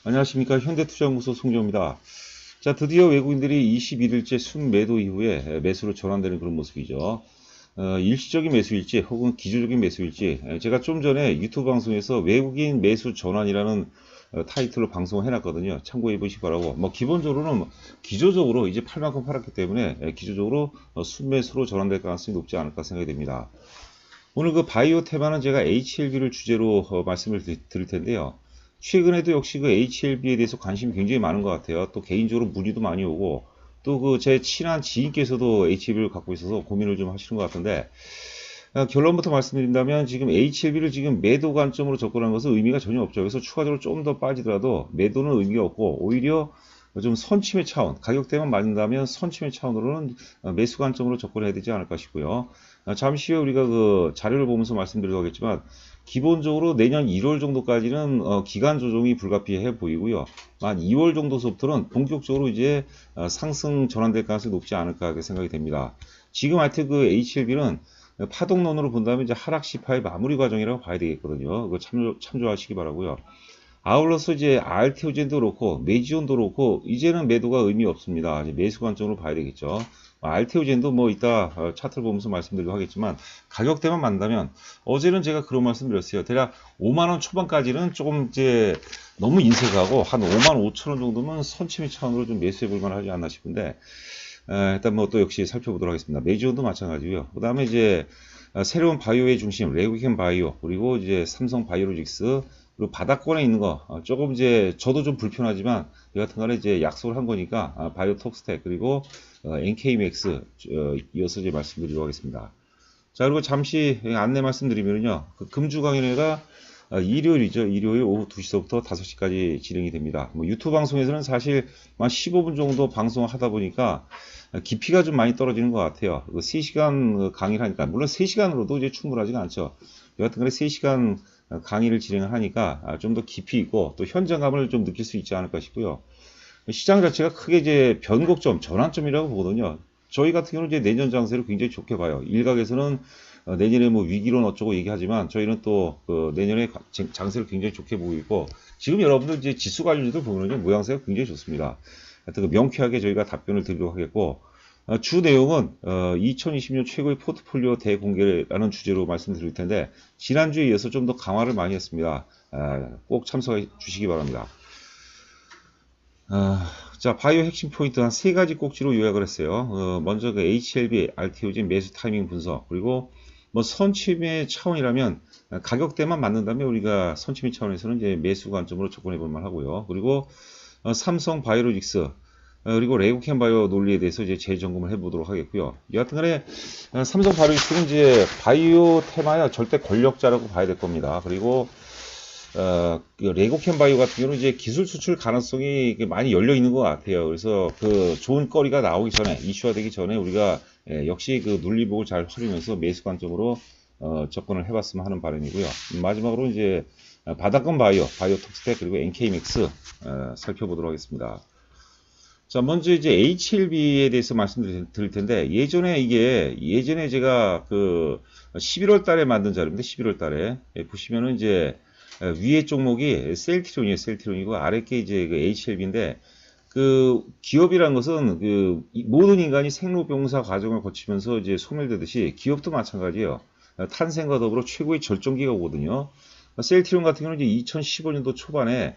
안녕하십니까. 현대투자연구소 송정입니다. 자, 드디어 외국인들이 21일째 순매도 이후에 매수로 전환되는 그런 모습이죠. 일시적인 매수일지 혹은 기조적인 매수일지, 제가 좀 전에 유튜브 방송에서 외국인 매수 전환이라는 타이틀로 방송을 해놨거든요. 참고해 보시기 바라고. 기본적으로는 기조적으로 이제 팔 만큼 팔았기 때문에 기조적으로 순매수로 전환될 가능성이 높지 않을까 생각이 됩니다. 오늘 그 바이오 테마는 제가 HLB를 주제로 말씀을 드릴 텐데요. 최근에도 역시 그 HLB에 대해서 관심이 굉장히 많은 것 같아요. 또 개인적으로 문의도 많이 오고, 또 그 제 친한 지인께서도 HLB를 갖고 있어서 고민을 좀 하시는 것 같은데, 결론부터 말씀드린다면 지금 HLB를 지금 매도 관점으로 접근한 것은 의미가 전혀 없죠. 그래서 추가적으로 좀 더 빠지더라도 매도는 의미가 없고, 오히려 좀 선침의 차원, 가격대만 맞는다면 선침의 차원으로는 매수 관점으로 접근해야 되지 않을까 싶고요. 잠시 후에 우리가 그 자료를 보면서 말씀드리도록 하겠지만, 기본적으로 내년 1월 정도까지는 기간 조정이 불가피해 보이고요. 한 2월 정도서부터는 본격적으로 이제 상승 전환될 가능성이 높지 않을까 생각이 됩니다. 지금 하여튼 그 HLB는 파동론으로 본다면 이제 하락 시파의 마무리 과정이라고 봐야 되겠거든요. 그거 참조하시기 바라고요. 아울러서 이제 알테오젠도 그렇고 메지온도 그렇고 이제는 매도가 의미 없습니다. 이제 매수 관점으로 봐야 되겠죠. 알테오젠도 뭐 이따 차트를 보면서 말씀드리도록 하겠지만 가격대만 만나면 어제는 제가 그런 말씀 드렸어요. 대략 5만원 초반까지는 조금 이제 너무 인색하고 한 5만 5천원 정도면 선침의 차원으로 좀 매수해 볼 만하지 않나 싶은데 일단 뭐 또 역시 살펴보도록 하겠습니다. 메지온도 마찬가지고요. 그 다음에 이제 새로운 바이오의 중심 레고켄 바이오 그리고 이제 삼성 바이오로직스 그리고 바닥권에 있는 거 조금 이제 저도 좀 불편하지만 여하튼간에 이제 약속을 한 거니까 바이오톡스텍 그리고 NK맥스 이어서 이제 말씀드리도록 하겠습니다. 자 그리고 잠시 안내 말씀드리면요 그 금주 강연회가 일요일이죠. 일요일 오후 2시서부터 5시까지 진행이 됩니다. 뭐 유튜브 방송에서는 사실 한 15분 정도 방송을 하다 보니까 깊이가 좀 많이 떨어지는 것 같아요. 3시간 강의를 하니까 물론 3시간으로도 이제 충분하지가 않죠. 여하튼간에 3시간 강의를 진행을 하니까 좀 더 깊이 있고 또 현장감을 좀 느낄 수 있지 않을까 싶고요. 시장 자체가 크게 이제 변곡점, 전환점이라고 보거든요. 저희 같은 경우는 이제 내년 장세를 굉장히 좋게 봐요. 일각에서는 내년에 뭐 위기론 어쩌고 얘기하지만 저희는 또 내년에 장세를 굉장히 좋게 보고 있고 지금 여러분들 이제 지수 관련주들 보면요 모양새가 굉장히 좋습니다. 하여튼 명쾌하게 저희가 답변을 드리도록 하겠고 주 내용은 2020년 최고의 포트폴리오 대공개라는 주제로 말씀드릴 텐데 지난주에 이어서 좀 더 강화를 많이 했습니다. 꼭 참석해 주시기 바랍니다. 자, 바이오 핵심 포인트 한 3가지 꼭지로 요약을 했어요. 먼저 그 HLB, RTO진 매수 타이밍 분석, 그리고 뭐 선침의 차원이라면 가격대만 맞는다면 우리가 선침의 차원에서는 이제 매수 관점으로 접근해 볼 만하고요. 그리고 삼성 바이오로직스, 그리고 레고켄 바이오 논리에 대해서 이제 재점검을 해보도록 하겠고요. 여하튼간에 삼성 바이오로직스는 이제 바이오 테마야 절대 권력자라고 봐야 될 겁니다. 그리고 레고켄 바이오 같은 경우는 이제 기술 수출 가능성이 많이 열려 있는 것 같아요. 그래서 그 좋은 거리가 나오기 전에 이슈화 되기 전에 우리가 역시 그 논리복을 잘 활용해서 매수 관점으로 접근을 해봤으면 하는 바람이고요. 마지막으로 이제 바닥권 바이오, 바이오톡스텍 그리고 NK맥스 살펴보도록 하겠습니다. 자, 먼저 이제 HLB에 대해서 말씀드릴 텐데 예전에 제가 그 11월 달에 만든 자료인데 11월 달에 보시면은 이제 위에 종목이 셀트리온이에요. 셀트리온이고 아래 게 이제 그 HLB인데 그 기업이란 것은 그 모든 인간이 생로병사 과정을 거치면서 이제 소멸되듯이 기업도 마찬가지예요. 탄생과 더불어 최고의 절정기가 오거든요. 셀트리온 같은 경우는 이제 2015년도 초반에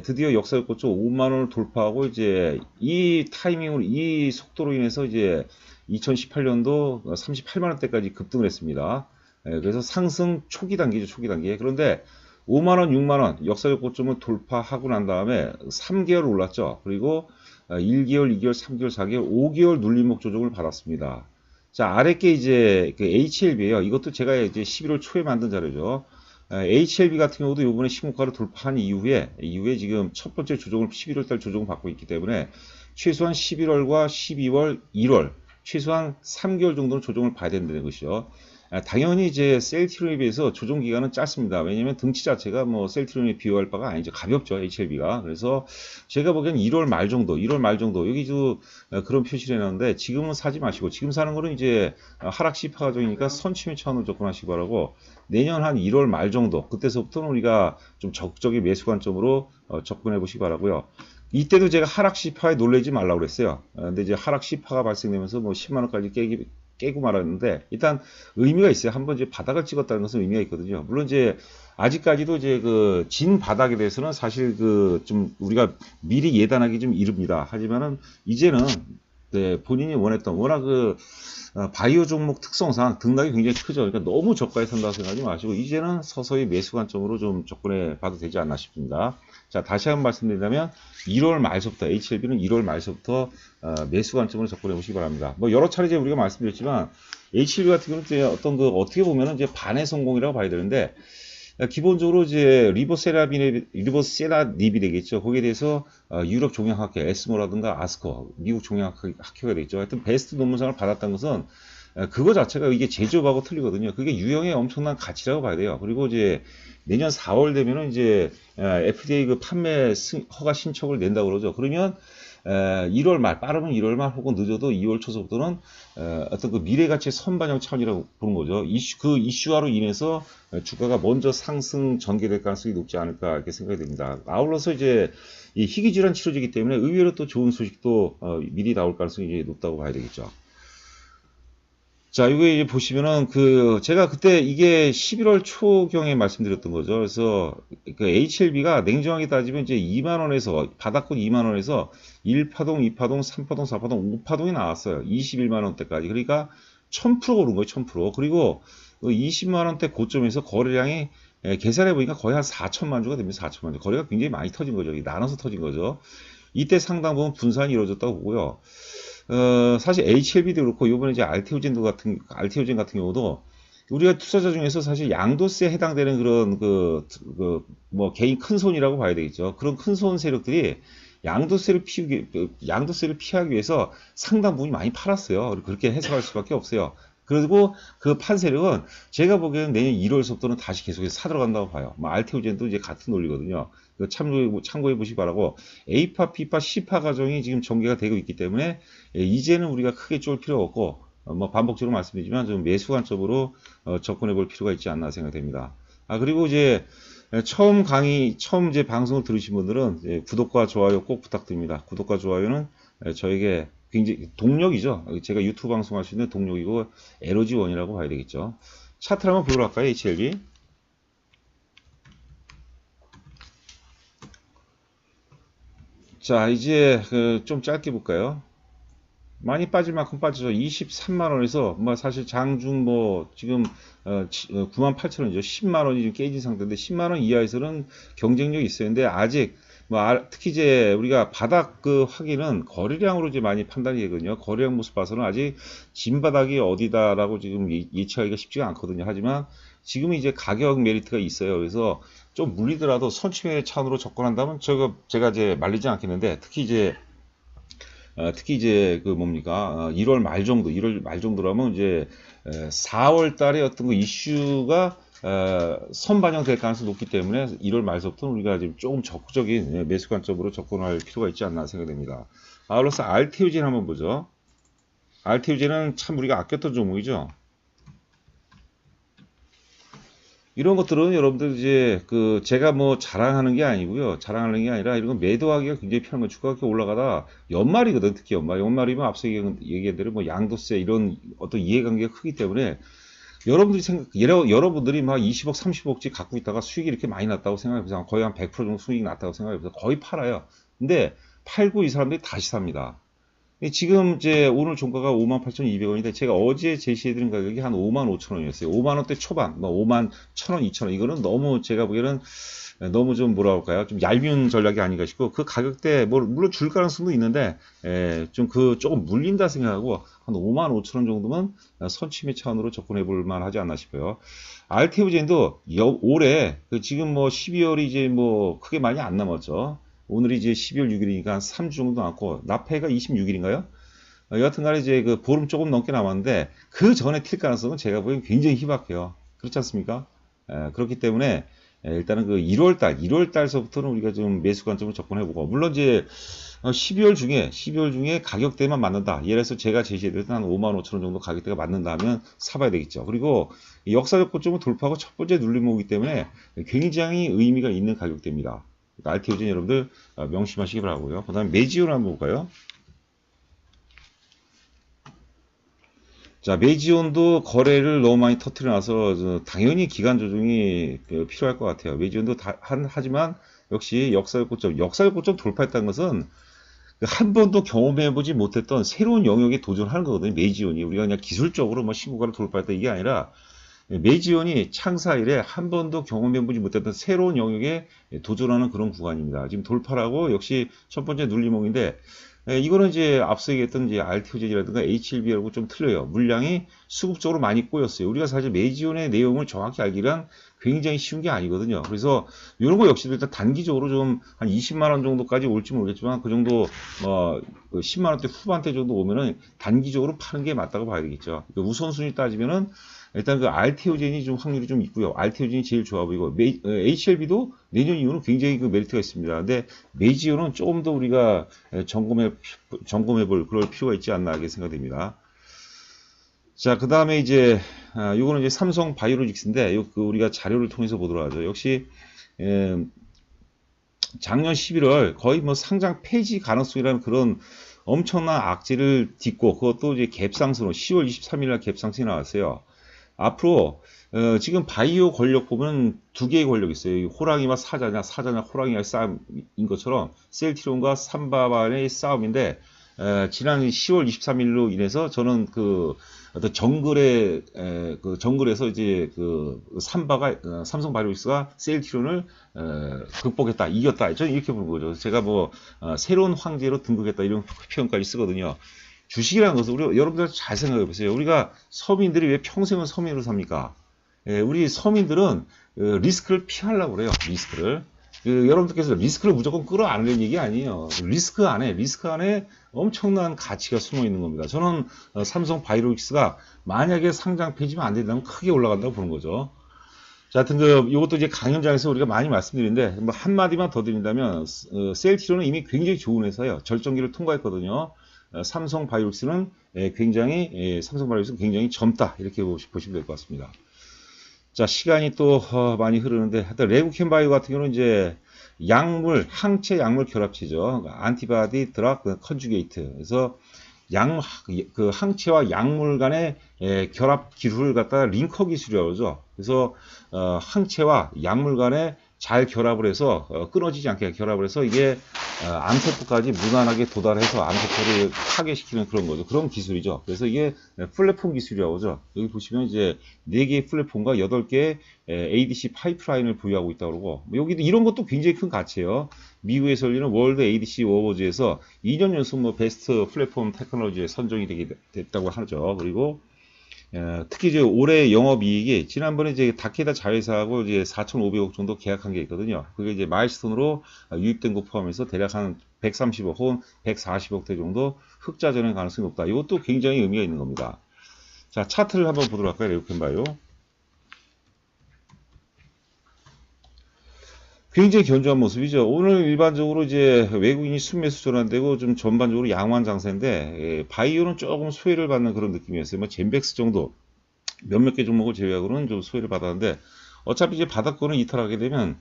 드디어 역사 최고점 5만 원을 돌파하고 이제 이 타이밍으로 이 속도로 인해서 이제 2018년도 38만 원대까지 급등을 했습니다. 그래서 상승 초기 단계죠, 초기 단계. 그런데 5만원, 6만원 역사적 고점을 돌파하고 난 다음에 3개월 올랐죠. 그리고 1개월, 2개월, 3개월, 4개월, 5개월 눌림목 조정을 받았습니다. 자, 아래 게 이제 그 HLB예요. 이것도 제가 이제 11월 초에 만든 자료죠. HLB 같은 경우도 이번에 신고가를 돌파한 이후에 지금 첫 번째 조정을 11월 달 조정을 받고 있기 때문에 최소한 11월과 12월, 1월 최소한 3개월 정도는 조정을 봐야 된다는 것이죠. 당연히 이제 셀트리온에 비해서 조정 기간은 짧습니다. 왜냐면 등치 자체가 뭐 셀트리온에 비교할 바가 아니죠. 가볍죠, HLB가. 그래서 제가 보기엔 1월 말 정도, 여기도 그런 표시를 해놨는데 지금은 사지 마시고 지금 사는 거는 이제 하락 시파 과정이니까 선취매 차원으로 접근하시기 바라고 내년 한 1월 말 정도 그때서부터는 우리가 좀 적극적인 매수 관점으로 접근해 보시기 바라고요. 이때도 제가 하락 시파에 놀라지 말라고 그랬어요. 근데 이제 하락 시파가 발생되면서 뭐 10만 원까지 깨고 말았는데 일단 의미가 있어요. 한번 이제 바닥을 찍었다는 것은 의미가 있거든요. 물론 이제 아직까지도 이제 그 진 바닥에 대해서는 사실 그 좀 우리가 미리 예단하기 좀 이릅니다. 하지만은 이제는 네, 본인이 원했던 워낙 그 바이오 종목 특성상 등락이 굉장히 크죠. 그러니까 너무 저가에 산다고 생각하지 마시고 이제는 서서히 매수 관점으로 좀 접근해 봐도 되지 않나 싶습니다. 자, 다시 한번 말씀드리자면 1월 말서부터 HLB는 1월 말서부터 매수 관점으로 접근해 보시기 바랍니다. 뭐 여러 차례 이제 우리가 말씀드렸지만 HLB 같은 경우는 이제 어떤 그 어떻게 보면은 이제 반의 성공이라고 봐야 되는데 기본적으로 이제 리버세라닙이 되겠죠. 거기에 대해서 유럽 종양학회 에스모라든가 아스커 미국 종양학회가 되겠죠. 하여튼 베스트 논문상을 받았던 것은 그거 자체가 이게 제조업하고 틀리거든요. 그게 유형의 엄청난 가치라고 봐야 돼요. 그리고 이제 내년 4월 되면은 이제 FDA 그 판매 허가 신청을 낸다고 그러죠. 그러면 1월 말, 빠르면 1월 말 혹은 늦어도 2월 초서부터는 어떤 그 미래 가치의 선반영 차원이라고 보는 거죠. 그 이슈화로 인해서 주가가 먼저 상승 전개될 가능성이 높지 않을까 이렇게 생각이 됩니다. 아울러서 이제 이 희귀질환 치료제이기 때문에 의외로 또 좋은 소식도 미리 나올 가능성이 이제 높다고 봐야 되겠죠. 자, 이거 이제 보시면은 제가 그때 이게 11월 초경에 말씀드렸던 거죠. 그래서 그 HLB가 냉정하게 따지면 이제 2만 원에서 바닥권 2만 원에서 1파동, 2파동, 3파동, 4파동, 5파동이 나왔어요. 21만 원대까지. 그러니까 1000% 오른 거예요. 1000%. 그리고 20만 원대 고점에서 거래량이 계산해 보니까 거의 한 4천만 주가 됩니다. 4천만 주. 거래가 굉장히 많이 터진 거죠. 나눠서 터진 거죠. 이때 상당 부분 분산이 이루어졌다고 보고요. 사실 HLB도 그렇고 요번에 이제 알테오젠 같은 경우도 우리가 투자자 중에서 사실 양도세에 해당되는 그런 뭐 개인 큰 손이라고 봐야 되겠죠. 그런 큰 손 세력들이 양도세를 피하기 위해서 상당 부분이 많이 팔았어요. 그렇게 해석할 수밖에 없어요. 그리고 그 판 세력은 제가 보기에는 내년 1월서부터는 다시 계속해서 사들어간다고 봐요. 뭐 알테오젠도 이제 같은 논리거든요. 참고해 보시기 바라고 A파, B파, C파 과정이 지금 전개가 되고 있기 때문에 이제는 우리가 크게 쫄 필요가 없고 뭐 반복적으로 말씀드리지만 좀 매수 관점으로 접근해 볼 필요가 있지 않나 생각됩니다. 그리고 이제 처음 이제 방송을 들으신 분들은 구독과 좋아요 꼭 부탁드립니다. 구독과 좋아요는 저에게 굉장히 동력이죠. 제가 유튜브 방송할 수 있는 동력이고 에너지원이라고 봐야 되겠죠. 차트를 한번 보러 갈까요? HLB. 자, 이제 좀 짧게 볼까요? 많이 빠질 만큼 빠져서 23만 원에서 뭐 사실 장중 뭐 지금 98,000원이죠. 10만 원이 지금 깨진 상태인데 10만 원 이하에서는 경쟁력이 있어요. 근데 아직 뭐 특히 이제 우리가 바닥 확인은 거래량으로 이제 많이 판단이 되거든요. 거래량 모습 봐서는 아직 진 바닥이 어디다라고 지금 예측하기가 쉽지가 않거든요. 하지만 지금은 이제 가격 메리트가 있어요. 그래서 좀 물리더라도 선취매 차원으로 접근한다면 제가 이제 말리지 않겠는데 특히 이제 그 뭡니까 1월 말 정도라면 이제 4월 달에 어떤 그 이슈가 선반영될 가능성이 높기 때문에 1월 말서부터 우리가 지금 조금 적극적인 매수 관점으로 접근할 필요가 있지 않나 생각됩니다. 아울러서 알테오젠 한번 보죠. 알테오젠은 참 우리가 아꼈던 종목이죠. 이런 것들은 여러분들 이제 제가 뭐 자랑하는 게 아니고요. 자랑하는 게 아니라 이런 건 매도하기가 굉장히 편한 거. 주가가 이렇게 올라가다 연말이거든. 특히 연말이면 앞서 얘기한 대로 뭐 양도세 이런 어떤 이해관계가 크기 때문에 여러분들이 막 20억, 30억씩 갖고 있다가 수익이 이렇게 많이 났다고 생각해보세요. 거의 한 100% 정도 수익이 났다고 생각해보세요. 거의 팔아요. 근데 팔고 이 사람들이 다시 삽니다. 지금 이제 오늘 종가가 58,200원인데 제가 어제 제시해드린 가격이 한 55,000원이었어요. 5만원대 초반, 뭐 51,000원, 2,000원. 이거는 너무 제가 보기에는 너무 좀 뭐라 할까요? 좀 얄미운 전략이 아닌가 싶고 그 가격대 물론 줄 가능성도 있는데 좀 조금 물린다 생각하고 한 55,000원 정도면 선취매 차원으로 접근해 볼 만하지 않나 싶어요. 알테오젠도 올해 지금 뭐 12월이 이제 뭐 크게 많이 안 남았죠. 오늘이 이제 12월 6일이니까 한 3주 정도 남았고 납해가 26일인가요? 여하튼간에 이제 그 보름 조금 넘게 남았는데 그 전에 튈 가능성은 제가 보기엔 굉장히 희박해요. 그렇지 않습니까? 그렇기 때문에 일단은 그 1월 달서부터는 우리가 좀 매수 관점을 접근해보고, 물론 이제 12월 중에 가격대만 맞는다. 예를 들어서 제가 제시해드렸던 한 5만 5천 원 정도 가격대가 맞는다면 사봐야 되겠죠. 그리고 역사적 고점을 돌파하고 첫 번째 눌림목이기 때문에 굉장히 의미가 있는 가격대입니다. RTO진 여러분들 명심하시기 바라고요. 그 다음에 메지오를 한번 볼까요? 자, 메지온도 거래를 너무 많이 터트려놔서 당연히 기간 조정이 필요할 것 같아요. 메지온도 하지만 역시 역사적 고점 돌파했다는 것은 한 번도 경험해보지 못했던 새로운 영역에 도전하는 거거든요. 메지온이 우리가 그냥 기술적으로 뭐 신고가를 돌파했다 이게 아니라 메지온이 창사 이래 한 번도 경험해보지 못했던 새로운 영역에 도전하는 그런 구간입니다. 지금 돌파라고 역시 첫 번째 눌림목인데, 이거는 이제 앞서 얘기했던 이제 RTOZ라든가 HLB하고 좀 틀려요. 물량이 수급적으로 많이 꼬였어요. 우리가 사실 메지온의 내용을 정확히 알기란 굉장히 쉬운 게 아니거든요. 그래서 이런 거 역시도 일단 단기적으로 좀 한 20만 원 정도까지 올지 모르겠지만 그 정도 10만 원대 후반대 정도 오면은 단기적으로 파는 게 맞다고 봐야 되겠죠. 우선순위 따지면은 일단 그 RTO젠이 좀 확률이 좀 있고요. RTO젠이 제일 좋아 보이고, HLB도 내년 이후는 굉장히 그 메리트가 있습니다. 근데 메지오는 조금 더 우리가 점검해 볼 그럴 필요가 있지 않나 하게 생각됩니다. 자, 그 다음에 이제, 요거는 이제 삼성 바이오로직스인데, 우리가 자료를 통해서 보도록 하죠. 역시, 작년 11월 거의 뭐 상장 폐지 가능성이라는 그런 엄청난 악재를 딛고, 그것도 이제 갭상승으로 10월 23일 날 갭상승이 나왔어요. 앞으로 지금 바이오 권력 보면 두 개의 권력이 있어요. 호랑이와 사자냐 호랑이와 싸움인 것처럼 셀트리온과 삼바반의 싸움인데, 지난 10월 23일로 인해서 저는 그 어떤 정글에서 이제 그 삼바가 삼성 바이오로직스가 셀트리온을 극복했다, 이겼다, 저는 이렇게 보는 거죠. 제가 뭐 새로운 황제로 등극했다 이런 표현까지 쓰거든요. 주식이라는 것은 우리 여러분들 잘 생각해 보세요. 우리가 서민들이 왜 평생을 서민으로 삽니까? 우리 서민들은 리스크를 피하려고 그래요. 리스크를. 여러분들께서 리스크를 무조건 끌어안으려는 얘기 아니에요. 리스크 안에 엄청난 가치가 숨어 있는 겁니다. 저는 삼성 바이오로직스가 만약에 상장 폐지면 안 된다면 크게 올라간다고 보는 거죠. 자, 하여튼 이것도 이제 강연장에서 우리가 많이 말씀드리는데, 뭐 한마디만 더 드린다면, 셀트리온은 이미 굉장히 좋은 회사예요. 절정기를 통과했거든요. 삼성 바이오로직스는 굉장히 젊다, 이렇게 보시면 될 것 같습니다. 자, 시간이 또 많이 흐르는데, 하여튼 레구켄 바이오 같은 경우는 이제 항체 약물 결합체죠. 안티바디 드락 컨주게이트. 그래서 그 항체와 약물 간의 결합 기술을 갖다가 링커 기술이라고 그러죠. 그래서 항체와 약물 간에 잘 결합을 해서 끊어지지 않게 결합을 해서 이게 암세포까지 무난하게 도달해서 암세포를 파괴시키는 그런 거죠. 그런 기술이죠. 그래서 이게 플랫폼 기술이라고 하죠. 여기 보시면 이제 4개의 플랫폼과 8개의 ADC 파이프라인을 보유하고 있다고 그러고, 여기도 이런 것도 굉장히 큰 가치예요. 미국에서 열리는 월드 ADC 어워즈에서 2년 연속 뭐 베스트 플랫폼 테크놀로지에 선정이 됐다고 하죠. 그리고 특히 이제 올해 영업이익이 지난번에 이제 다케다 자회사하고 이제 4,500억 정도 계약한 게 있거든요. 그게 이제 마일스톤으로 유입된 거 포함해서 대략 한 130억 혹은 140억대 정도 흑자 전환 가능성이 높다. 이것도 굉장히 의미가 있는 겁니다. 자, 차트를 한번 보도록 할까요? 레구켄바이오. 굉장히 견조한 모습이죠. 오늘 일반적으로 이제 외국인이 순매수 전환되고 좀 전반적으로 양호한 장세인데, 바이오는 조금 소외를 받는 그런 느낌이었어요. 뭐 젠백스 정도 몇몇 개 종목을 제외하고는 좀 소외를 받았는데, 어차피 이제 바닥권을 이탈하게 되면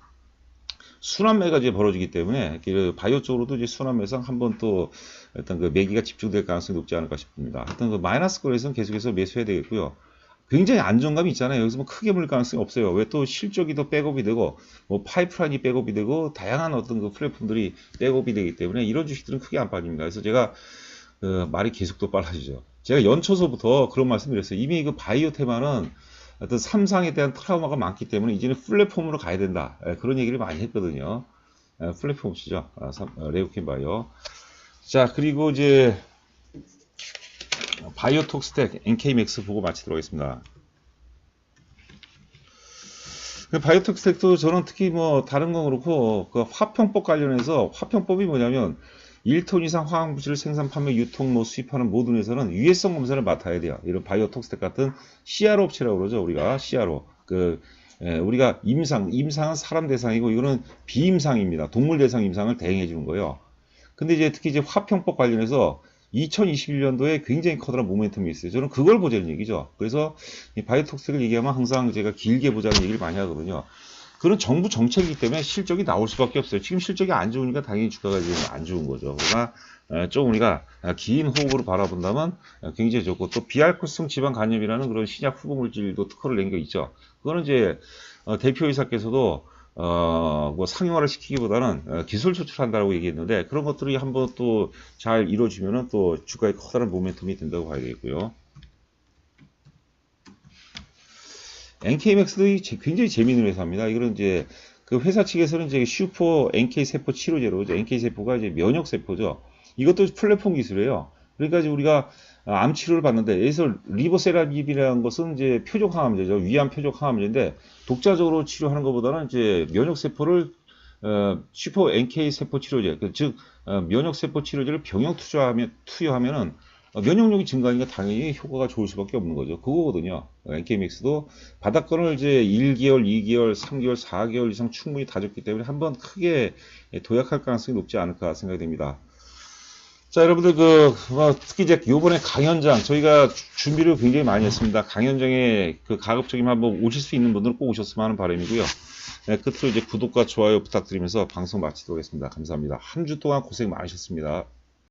순환매가 이제 벌어지기 때문에 바이오 쪽으로도 이제 순환매상 한번 또 일단 그 매기가 집중될 가능성이 높지 않을까 싶습니다. 하여튼 그 마이너스권에서는 계속해서 매수해야 되겠고요. 굉장히 안정감이 있잖아요. 여기서 뭐 크게 물릴 가능성이 없어요. 왜 또 실적이 더 백업이 되고, 뭐 파이프라인이 백업이 되고, 다양한 어떤 그 플랫폼들이 백업이 되기 때문에 이런 주식들은 크게 안 빠집니다. 그래서 제가 말이 계속 또 빨라지죠. 제가 연초서부터 그런 말씀드렸어요. 이미 그 바이오 테마는 어떤 삼상에 대한 트라우마가 많기 때문에 이제는 플랫폼으로 가야 된다. 그런 얘기를 많이 했거든요. 플랫폼 없이죠. 레구켄 바이오. 자, 그리고 이제 바이오톡스텍 NK맥스 보고 마치도록 하겠습니다. 바이오톡스텍도 저는 특히 뭐 다른 건 그렇고 그 화평법 관련해서, 화평법이 뭐냐면 1톤 이상 화학물질을 생산, 판매, 유통, 뭐 수입하는 모든 회사는 유해성 검사를 맡아야 돼요. 이런 바이오톡스텍 같은 CRO 업체라고 그러죠. 우리가 CRO. 우리가 임상은 사람 대상이고 이거는 비임상입니다. 동물 대상 임상을 대행해 주는 거예요. 근데 이제 특히 이제 화평법 관련해서 2021년도에 굉장히 커다란 모멘텀이 있어요. 저는 그걸 보자는 얘기죠. 그래서 이 바이오톡스를 얘기하면 항상 제가 길게 보자는 얘기를 많이 하거든요. 그런 정부 정책이기 때문에 실적이 나올 수밖에 없어요. 지금 실적이 안 좋으니까 당연히 주가가 지금 안 좋은 거죠. 그러나 좀 우리가 긴 호흡으로 바라본다면 굉장히 좋고, 또 비알코올성 지방 간염이라는 그런 신약 후보 물질도 특허를 낸 게 있죠. 그거는 이제 대표이사께서도 뭐 상용화를 시키기보다는 기술 조출한다고 얘기했는데, 그런 것들이 한번 또 잘 이루어지면은 또 주가에 커다란 모멘텀이 된다고 봐야 되겠고요. NK맥스도 굉장히 재미있는 회사입니다. 이거는 이제 그 회사 측에서는 이제 슈퍼 NK 세포 치료제로, NK 세포가 이제 면역 세포죠. 이것도 플랫폼 기술이에요. 그러니까 이제 우리가 암 치료를 받는데, 여기서 리보세라젵이라는 것은 이제 표적 항암제죠. 위암 표적 항암제인데, 독자적으로 치료하는 것보다는 이제 면역 세포를 슈퍼 NK 세포 치료제, 즉 면역 세포 치료제를 병역 투여하면은 면역력이 증가하니까 당연히 효과가 좋을 수밖에 없는 거죠. 그거거든요. NK맥스도 바닥권을 이제 1개월, 2개월, 3개월, 4개월 이상 충분히 다졌기 때문에 한번 크게 도약할 가능성이 높지 않을까 생각이 됩니다. 자, 여러분들 특히 이제 요번에 강연장 저희가 준비를 굉장히 많이 했습니다. 강연장에 가급적이면 한번 오실 수 있는 분들은 꼭 오셨으면 하는 바람이고요. 네, 끝으로 이제 구독과 좋아요 부탁드리면서 방송 마치도록 하겠습니다. 감사합니다. 한 주 동안 고생 많으셨습니다.